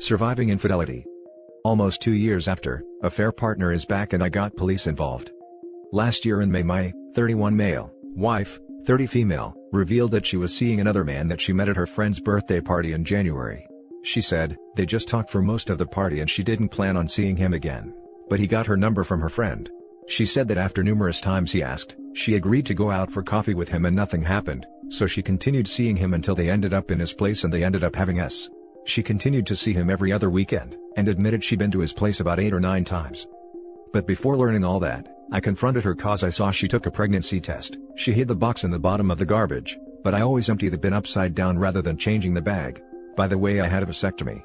Surviving infidelity. Almost 2 years after, affair partner is back and I got police involved. Last year in May, my 31 male wife, 30 female, revealed that she was seeing another man that she met at her friend's birthday party in January. She said, they just talked for most of the party and she didn't plan on seeing him again. But he got her number from her friend. She said that after numerous times he asked, she agreed to go out for coffee with him and nothing happened, so she continued seeing him until they ended up in his place and they ended up having us. She continued to see him every other weekend, and admitted she'd been to his place about 8 or 9 times. But before learning all that, I confronted her cause I saw she took a pregnancy test. She hid the box in the bottom of the garbage, but I always empty the bin upside down rather than changing the bag. By the way, I had a vasectomy.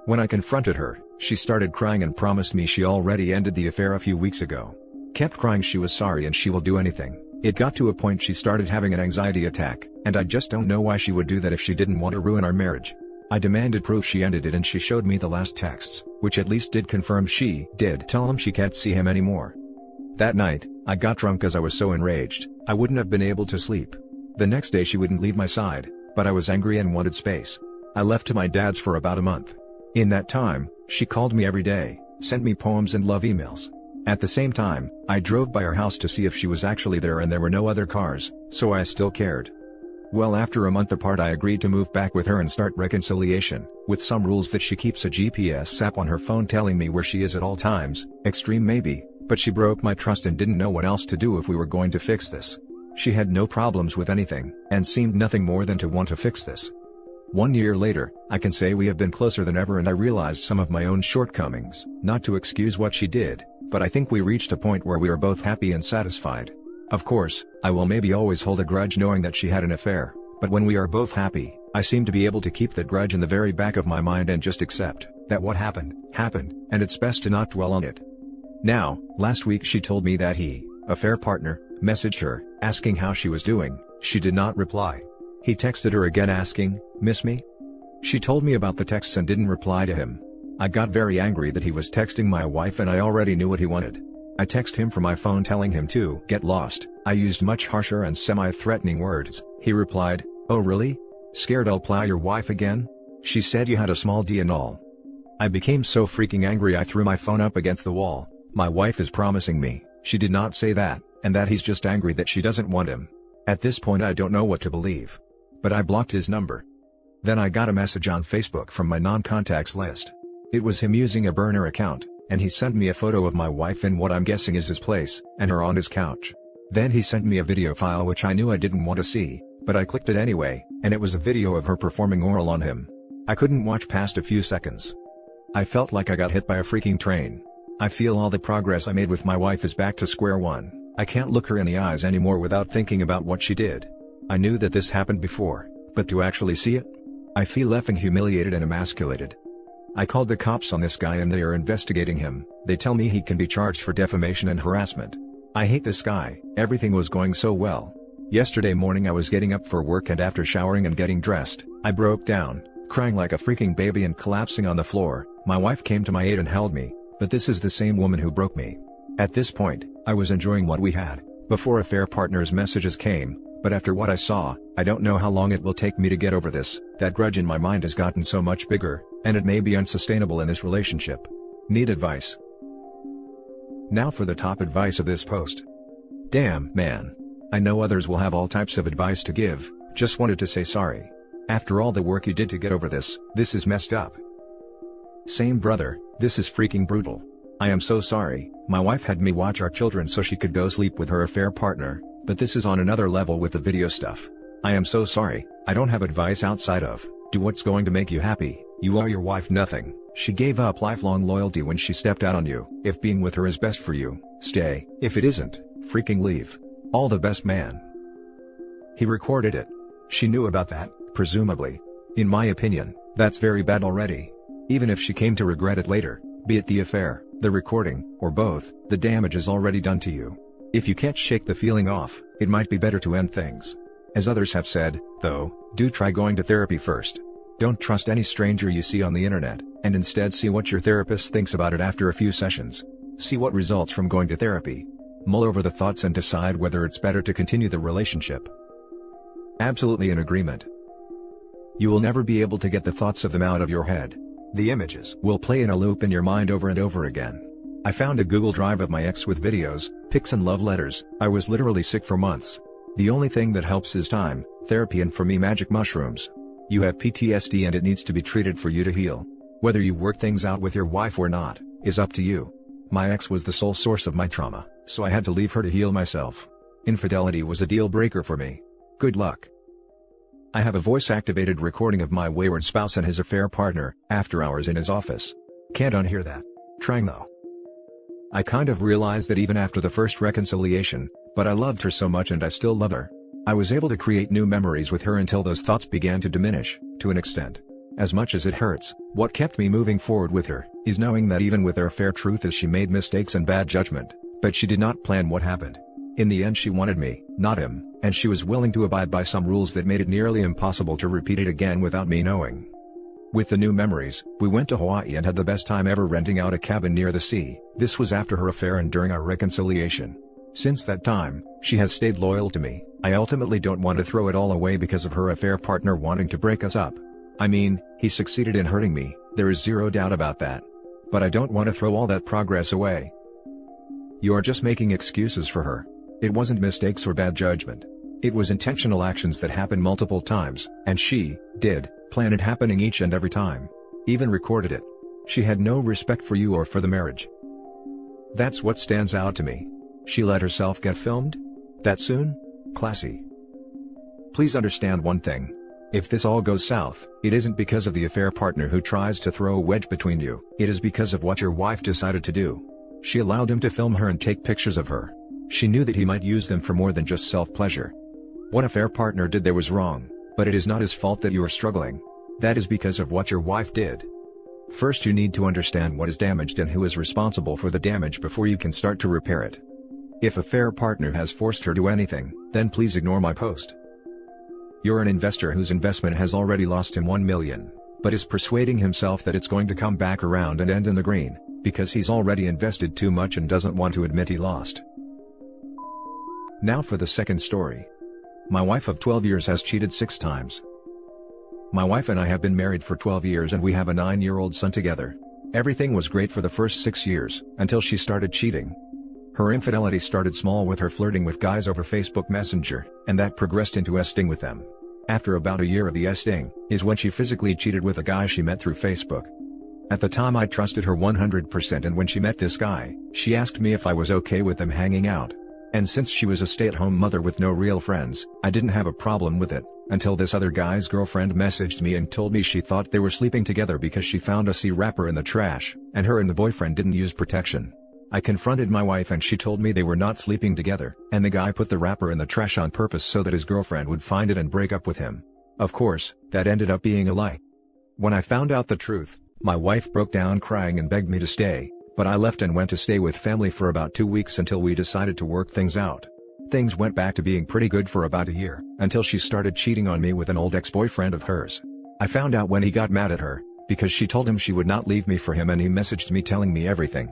When I confronted her, she started crying and promised me she already ended the affair a few weeks ago. Kept crying she was sorry and she will do anything. It got to a point she started having an anxiety attack, and I just don't know why she would do that if she didn't want to ruin our marriage. I demanded proof she ended it and she showed me the last texts, which at least did confirm she did tell him she can't see him anymore. That night, I got drunk as I was so enraged, I wouldn't have been able to sleep. The next day she wouldn't leave my side, but I was angry and wanted space. I left to my dad's for about a month. In that time, she called me every day, sent me poems and love emails. At the same time, I drove by her house to see if she was actually there and there were no other cars, so I still cared. Well, after a month apart I agreed to move back with her and start reconciliation, with some rules that she keeps a GPS app on her phone telling me where she is at all times. Extreme maybe, but she broke my trust and didn't know what else to do if we were going to fix this. She had no problems with anything, and seemed nothing more than to want to fix this. 1 year later, I can say we have been closer than ever and I realized some of my own shortcomings, not to excuse what she did, but I think we reached a point where we are both happy and satisfied. Of course, I will maybe always hold a grudge knowing that she had an affair, but when we are both happy, I seem to be able to keep that grudge in the very back of my mind and just accept that what happened, happened, and it's best to not dwell on it. Now, last week she told me that he, affair partner, messaged her, asking how she was doing. She did not reply. He texted her again asking, "Miss me?" She told me about the texts and didn't reply to him. I got very angry that he was texting my wife and I already knew what he wanted. I texted him from my phone telling him to get lost. I used much harsher and semi-threatening words. He replied, "Oh really? Scared I'll plow your wife again? She said you had a small D and all." I became so freaking angry I threw my phone up against the wall. My wife is promising me, she did not say that, and that he's just angry that she doesn't want him. At this point I don't know what to believe. But I blocked his number. Then I got a message on Facebook from my non-contacts list. It was him using a burner account, and he sent me a photo of my wife in what I'm guessing is his place, and her on his couch. Then he sent me a video file which I knew I didn't want to see, but I clicked it anyway, and it was a video of her performing oral on him. I couldn't watch past a few seconds. I felt like I got hit by a freaking train. I feel all the progress I made with my wife is back to square one. I can't look her in the eyes anymore without thinking about what she did. I knew that this happened before, but to actually see it? I feel effing humiliated and emasculated. I called the cops on this guy and they are investigating him. They tell me he can be charged for defamation and harassment. I hate this guy. Everything was going so well. Yesterday morning I was getting up for work and after showering and getting dressed, I broke down, crying like a freaking baby and collapsing on the floor. My wife came to my aid and held me, but this is the same woman who broke me. At this point, I was enjoying what we had, before affair partner's messages came, but after what I saw, I don't know how long it will take me to get over this. That grudge in my mind has gotten so much bigger, and it may be unsustainable in this relationship. Need advice. Now for the top advice of this post. Damn, man. I know others will have all types of advice to give, just wanted to say sorry. After all the work you did to get over this is messed up. Same brother, this is freaking brutal. I am so sorry. My wife had me watch our children so she could go sleep with her affair partner, but this is on another level with the video stuff. I am so sorry. I don't have advice outside of, do what's going to make you happy. You owe your wife nothing. She gave up lifelong loyalty when she stepped out on you. If being with her is best for you, stay. If it isn't, freaking leave. All the best, man. He recorded it. She knew about that, presumably. In my opinion, that's very bad already. Even if she came to regret it later, be it the affair, the recording, or both, the damage is already done to you. If you can't shake the feeling off, it might be better to end things. As others have said, though, do try going to therapy first. Don't trust any stranger you see on the internet, and instead see what your therapist thinks about it after a few sessions. See what results from going to therapy. Mull over the thoughts and decide whether it's better to continue the relationship. Absolutely in agreement. You will never be able to get the thoughts of them out of your head. The images will play in a loop in your mind over and over again. I found a Google Drive of my ex with videos, pics and love letters. I was literally sick for months. The only thing that helps is time, therapy and for me magic mushrooms. You have PTSD and it needs to be treated for you to heal. Whether you work things out with your wife or not, is up to you. My ex was the sole source of my trauma, so I had to leave her to heal myself. Infidelity was a deal breaker for me. Good luck. I have a voice-activated recording of my wayward spouse and his affair partner, after hours in his office. Can't unhear that. Trying though. I kind of realized that even after the first reconciliation, but I loved her so much and I still love her. I was able to create new memories with her until those thoughts began to diminish, to an extent. As much as it hurts, what kept me moving forward with her, is knowing that even with their affair truth is she made mistakes and bad judgment, but she did not plan what happened. In the end she wanted me, not him, and she was willing to abide by some rules that made it nearly impossible to repeat it again without me knowing. With the new memories, we went to Hawaii and had the best time ever renting out a cabin near the sea. This was after her affair and during our reconciliation. Since that time, she has stayed loyal to me. I ultimately don't want to throw it all away because of her affair partner wanting to break us up. I mean, he succeeded in hurting me, there is zero doubt about that. But I don't want to throw all that progress away. You are just making excuses for her. It wasn't mistakes or bad judgment. It was intentional actions that happened multiple times, and she did plan it happening each and every time. Even recorded it. She had no respect for you or for the marriage. That's what stands out to me. She let herself get filmed? That soon? Classy. Please understand one thing. If this all goes south, it isn't because of the affair partner who tries to throw a wedge between you, it is because of what your wife decided to do. She allowed him to film her and take pictures of her. She knew that he might use them for more than just self-pleasure. What affair partner did there was wrong, but it is not his fault that you are struggling. That is because of what your wife did. First you need to understand what is damaged and who is responsible for the damage before you can start to repair it. If affair partner has forced her to anything, then please ignore my post. You're an investor whose investment has already lost him $1 million, but is persuading himself that it's going to come back around and end in the green, because he's already invested too much and doesn't want to admit he lost. Now for the second story. My wife of 12 years has cheated 6 times. My wife and I have been married for 12 years and we have a 9-year-old son together. Everything was great for the first 6 years, until she started cheating. Her infidelity started small with her flirting with guys over Facebook Messenger, and that progressed into esting with them. After about a year of the esting, is when she physically cheated with a guy she met through Facebook. At the time I trusted her 100% and when she met this guy, she asked me if I was okay with them hanging out. And since she was a stay-at-home mother with no real friends, I didn't have a problem with it, until this other guy's girlfriend messaged me and told me she thought they were sleeping together because she found a C-wrapper in the trash, and her and the boyfriend didn't use protection. I confronted my wife and she told me they were not sleeping together, and the guy put the wrapper in the trash on purpose so that his girlfriend would find it and break up with him. Of course, that ended up being a lie. When I found out the truth, my wife broke down crying and begged me to stay, but I left and went to stay with family for about 2 weeks until we decided to work things out. Things went back to being pretty good for about a year, until she started cheating on me with an old ex-boyfriend of hers. I found out when he got mad at her, because she told him she would not leave me for him and he messaged me telling me everything.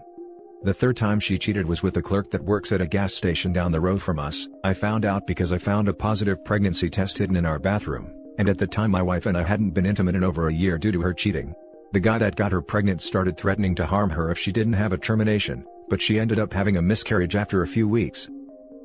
The third time she cheated was with a clerk that works at a gas station down the road from us. I found out because I found a positive pregnancy test hidden in our bathroom, and at the time my wife and I hadn't been intimate in over a year due to her cheating. The guy that got her pregnant started threatening to harm her if she didn't have a termination, but she ended up having a miscarriage after a few weeks.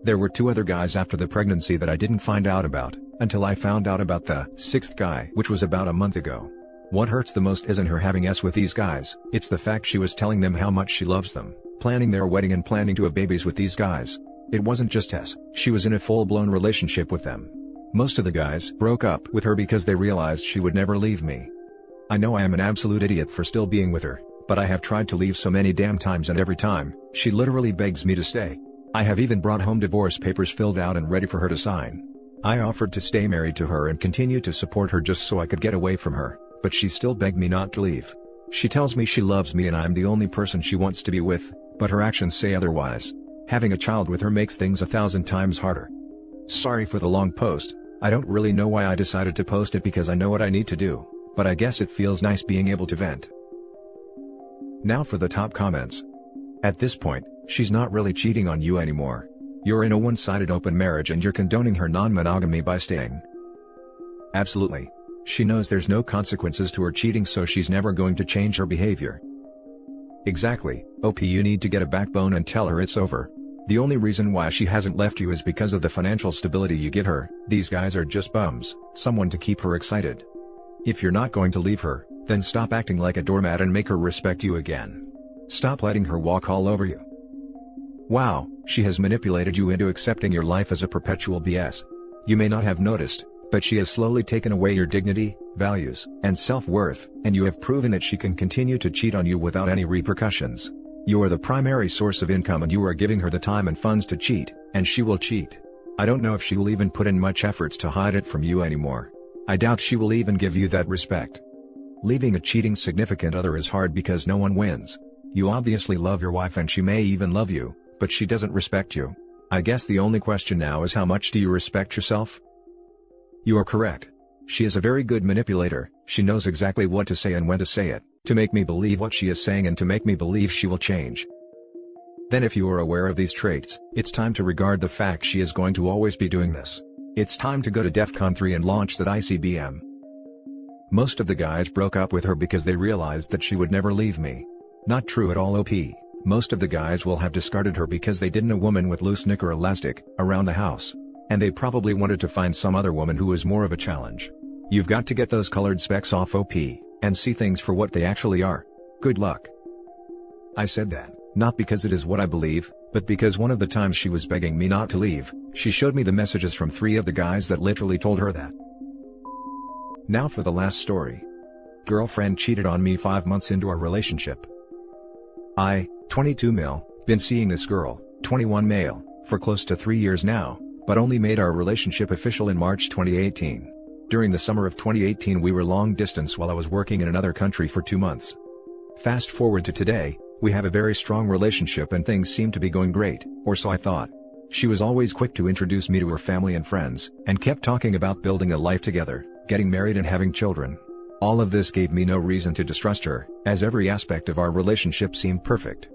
There were 2 other guys after the pregnancy that I didn't find out about, until I found out about the 6th guy, which was about a month ago. What hurts the most isn't her having sex with these guys, it's the fact she was telling them how much she loves them, planning their wedding and planning to have babies with these guys. It wasn't just sex, she was in a full-blown relationship with them. Most of the guys broke up with her because they realized she would never leave me. I know I am an absolute idiot for still being with her, but I have tried to leave so many damn times and every time, she literally begs me to stay. I have even brought home divorce papers filled out and ready for her to sign. I offered to stay married to her and continue to support her just so I could get away from her, but she still begged me not to leave. She tells me she loves me and I'm the only person she wants to be with, but her actions say otherwise. Having a child with her makes things 1,000 times harder. Sorry for the long post, I don't really know why I decided to post it because I know what I need to do, but I guess it feels nice being able to vent. Now for the top comments. At this point, she's not really cheating on you anymore. You're in a one-sided open marriage and you're condoning her non-monogamy by staying. Absolutely. She knows there's no consequences to her cheating, so she's never going to change her behavior. Exactly, OP, you need to get a backbone and tell her it's over. The only reason why she hasn't left you is because of the financial stability you give her. These guys are just bums, someone to keep her excited. If you're not going to leave her, then stop acting like a doormat and make her respect you again. Stop letting her walk all over you. Wow, she has manipulated you into accepting your life as a perpetual BS. You may not have noticed, but she has slowly taken away your dignity, values, and self-worth, and you have proven that she can continue to cheat on you without any repercussions. You are the primary source of income and you are giving her the time and funds to cheat, and she will cheat. I don't know if she will even put in much efforts to hide it from you anymore. I doubt she will even give you that respect. Leaving a cheating significant other is hard because no one wins. You obviously love your wife and she may even love you, but she doesn't respect you. I guess the only question now is, how much do you respect yourself? You are correct. She is a very good manipulator. She knows exactly what to say and when to say it, to make me believe what she is saying and to make me believe she will change. Then if you are aware of these traits, it's time to regard the fact she is going to always be doing this. It's time to go to DEFCON 3 and launch that ICBM. Most of the guys broke up with her because they realized that she would never leave me. Not true at all, OP. Most of the guys will have discarded her because they didn't want a woman with loose knicker elastic around the house. And they probably wanted to find some other woman who was more of a challenge. You've got to get those colored specks off, OP, and see things for what they actually are. Good luck. I said that, not because it is what I believe, but because one of the times she was begging me not to leave, she showed me the messages from 3 of the guys that literally told her that. Now for the last story. Girlfriend cheated on me 5 months into our relationship. I, 22 male, been seeing this girl, 21 male, for close to 3 years now, but only made our relationship official in March 2018. During the summer of 2018 we were long distance while I was working in another country for 2 months. Fast forward to today, we have a very strong relationship and things seem to be going great, or so I thought. She was always quick to introduce me to her family and friends, and kept talking about building a life together, getting married and having children. All of this gave me no reason to distrust her, as every aspect of our relationship seemed perfect.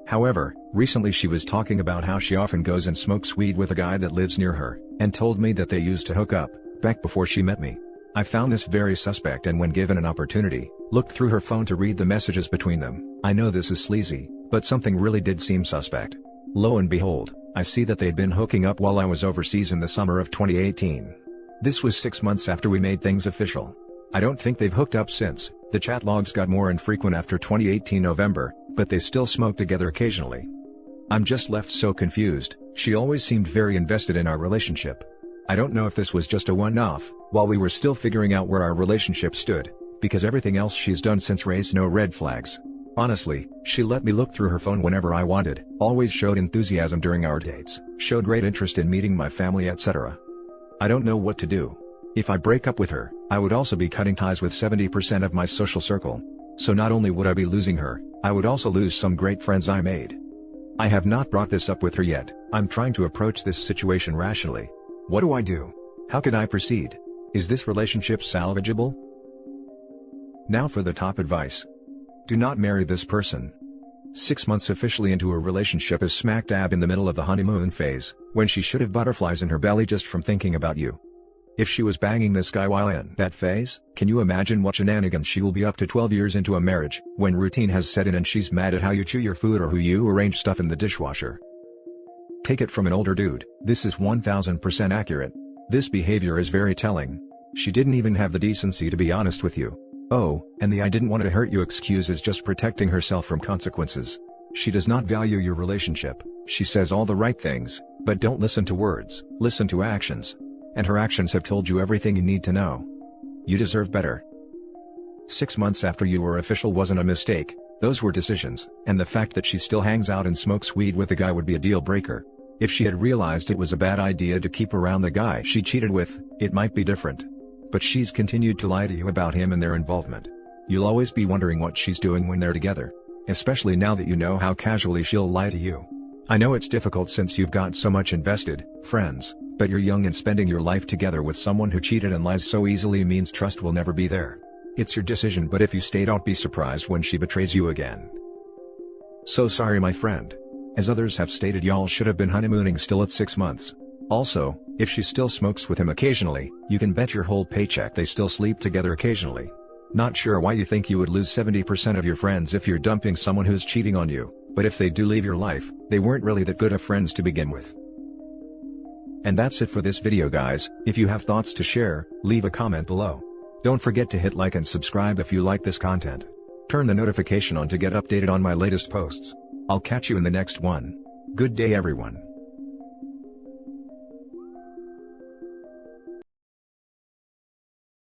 However, recently she was talking about how she often goes and smokes weed with a guy that lives near her, and told me that they used to hook up, back before she met me. I found this very suspect and when given an opportunity, looked through her phone to read the messages between them. I know this is sleazy, but something really did seem suspect. Lo and behold, I see that they'd been hooking up while I was overseas in the summer of 2018. This was 6 months after we made things official. I don't think they've hooked up since. The chat logs got more infrequent after 2018 November, but they still smoke together occasionally. I'm just left so confused. She always seemed very invested in our relationship. I don't know if this was just a one-off, while we were still figuring out where our relationship stood, because everything else she's done since raised no red flags. Honestly, she let me look through her phone whenever I wanted, always showed enthusiasm during our dates, showed great interest in meeting my family, etc. I don't know what to do. If I break up with her, I would also be cutting ties with 70% of my social circle. So not only would I be losing her, I would also lose some great friends I made. I have not brought this up with her yet. I'm trying to approach this situation rationally. What do I do? How can I proceed? Is this relationship salvageable? Now for the top advice. Do not marry this person. 6 months officially into a relationship is smack dab in the middle of the honeymoon phase, when she should have butterflies in her belly just from thinking about you. If she was banging this guy while in that phase, can you imagine what shenanigans she will be up to 12 years into a marriage, when routine has set in and she's mad at how you chew your food or who you arrange stuff in the dishwasher? Take it from an older dude, this is 1000% accurate. This behavior is very telling. She didn't even have the decency to be honest with you. Oh, and the "I didn't want to hurt you" excuse is just protecting herself from consequences. She does not value your relationship. She says all the right things, but don't listen to words, listen to actions. And her actions have told you everything you need to know. You deserve better. 6 months after you were official wasn't a mistake, those were decisions, and the fact that she still hangs out and smokes weed with the guy would be a deal breaker. If she had realized it was a bad idea to keep around the guy she cheated with, it might be different. But she's continued to lie to you about him and their involvement. You'll always be wondering what she's doing when they're together. Especially now that you know how casually she'll lie to you. I know it's difficult since you've got so much invested, friends. But you're young and spending your life together with someone who cheated and lies so easily means trust will never be there. It's your decision, but if you stay, don't be surprised when she betrays you again. So sorry, my friend. As others have stated, y'all should have been honeymooning still at 6 months. Also, if she still smokes with him occasionally, you can bet your whole paycheck they still sleep together occasionally. Not sure why you think you would lose 70% of your friends if you're dumping someone who's cheating on you, but if they do leave your life, they weren't really that good of friends to begin with. And that's it for this video guys. If you have thoughts to share, leave a comment below. Don't forget to hit like and subscribe if you like this content. Turn the notification on to get updated on my latest posts. I'll catch you in the next one. Good day everyone.